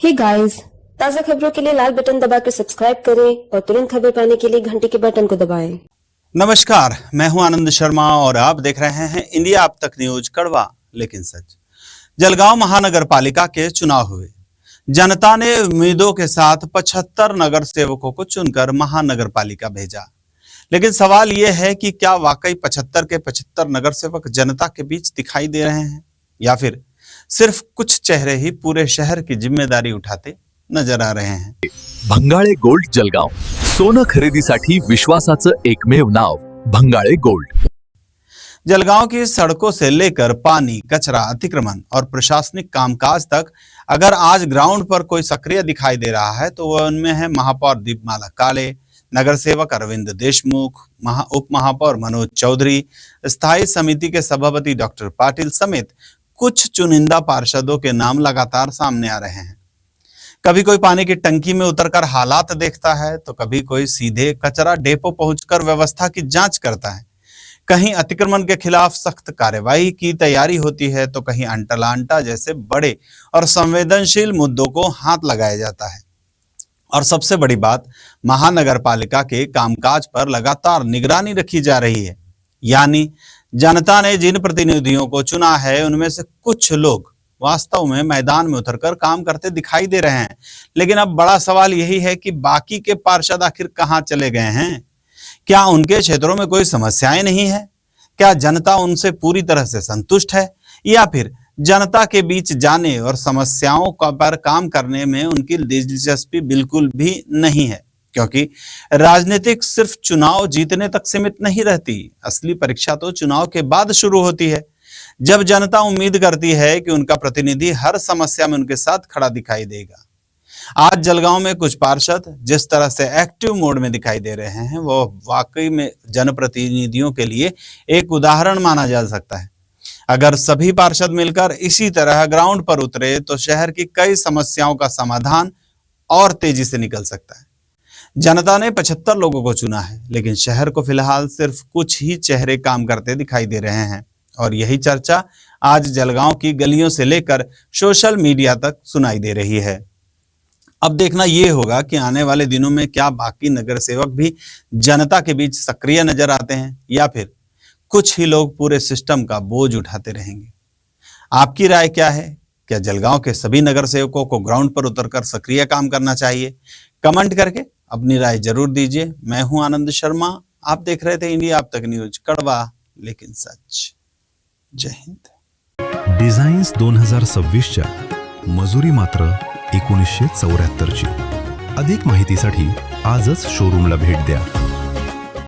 Hey guys, ताज़ा खबरों के लिए लाल बटन दबाकर सब्सक्राइब करें और तुरंत खबर पाने के लिए घंटी के बटन को दबाएं। नमस्कार, मैं हूं आनंद शर्मा और आप देख रहे हैं इंडिया अब तक न्यूज। कड़वा लेकिन सच। जलगांव महानगर पालिका के चुनाव हुए। जनता ने उम्मीदों के साथ 75 नगर सेवकों को चुनकर महानगर पालिका भेजा, लेकिन सवाल यह है कि क्या वाकई 75 के 75 नगर सेवक जनता के बीच दिखाई दे रहे हैं या फिर सिर्फ कुछ चेहरे ही पूरे शहर की जिम्मेदारी उठाते नजर आ रहे हैं। भंगाळे गोल्ड जलगांव, सोनं खरेदीसाठी विश्वासाचं एकमेव नाव भंगाळे गोल्ड। जलगांव की सड़कों से लेकर पानी, कचरा, अतिक्रमण और प्रशासनिक कामकाज तक अगर आज ग्राउंड पर कोई सक्रिय दिखाई दे रहा है तो वह उनमें है महापौर दीपमाला काले, नगर सेवक अरविंद देशमुख, उप महापौर मनोज चौधरी, स्थायी समिति के सभापति डॉक्टर पाटिल समेत कुछ चुनिंदा पार्षदों के नाम लगातार सामने आ रहे हैं। कभी कोई पानी की टंकी में उतरकर हालात देखता है तो कभी कोई सीधे कचरा डेपो पहुंचकर व्यवस्था की जांच करता है। कहीं अतिक्रमण के खिलाफ सख्त कार्रवाई की तैयारी होती है तो कहीं अंटलांटा जैसे बड़े और संवेदनशील मुद्दों को हाथ लगाया जाता है। और सबसे बड़ी बात, महानगर पालिका के कामकाज पर लगातार निगरानी रखी जा रही है। यानी जनता ने जिन प्रतिनिधियों को चुना है उनमें से कुछ लोग वास्तव में मैदान में उतरकर काम करते दिखाई दे रहे हैं। लेकिन अब बड़ा सवाल यही है कि बाकी के पार्षद आखिर कहां चले गए हैं? क्या उनके क्षेत्रों में कोई समस्याएं नहीं है? क्या जनता उनसे पूरी तरह से संतुष्ट है या फिर जनता के बीच जाने और समस्याओं पर काम करने में उनकी दिलचस्पी बिल्कुल भी नहीं है? क्योंकि राजनीतिक सिर्फ चुनाव जीतने तक सीमित नहीं रहती। असली परीक्षा तो चुनाव के बाद शुरू होती है, जब जनता उम्मीद करती है कि उनका प्रतिनिधि हर समस्या में उनके साथ खड़ा दिखाई देगा। आज जलगांव में कुछ पार्षद जिस तरह से एक्टिव मोड में दिखाई दे रहे हैं वो वाकई में जनप्रतिनिधियों के लिए एक उदाहरण माना जा सकता है। अगर सभी पार्षद मिलकर इसी तरह ग्राउंड पर उतरे तो शहर की कई समस्याओं का समाधान और तेजी से निकल सकता है। जनता ने 75 लोगों को चुना है, लेकिन शहर को फिलहाल सिर्फ कुछ ही चेहरे काम करते दिखाई दे रहे हैं और यही चर्चा आज जलगांव की गलियों से लेकर सोशल मीडिया तक सुनाई दे रही है। अब देखना यह होगा कि आने वाले दिनों में क्या बाकी नगर सेवक भी जनता के बीच सक्रिय नजर आते हैं या फिर कुछ ही लोग पूरे सिस्टम का बोझ उठाते रहेंगे। आपकी राय क्या है? क्या जलगांव के सभी नगर सेवकों को ग्राउंड पर उतरकर सक्रिय काम करना चाहिए? कमेंट करके अपनी राय जरूर दीजिए। मैं हूं आनंद शर्मा, आप देख रहे थे इंडिया अब तक न्यूज। कड़वा लेकिन सच। जय हिंद। डिझाईन्स 2026च्या मजुरी मात्र 1974ची। अधिक माहितीसाठी आजच शोरूमला भेट द्या।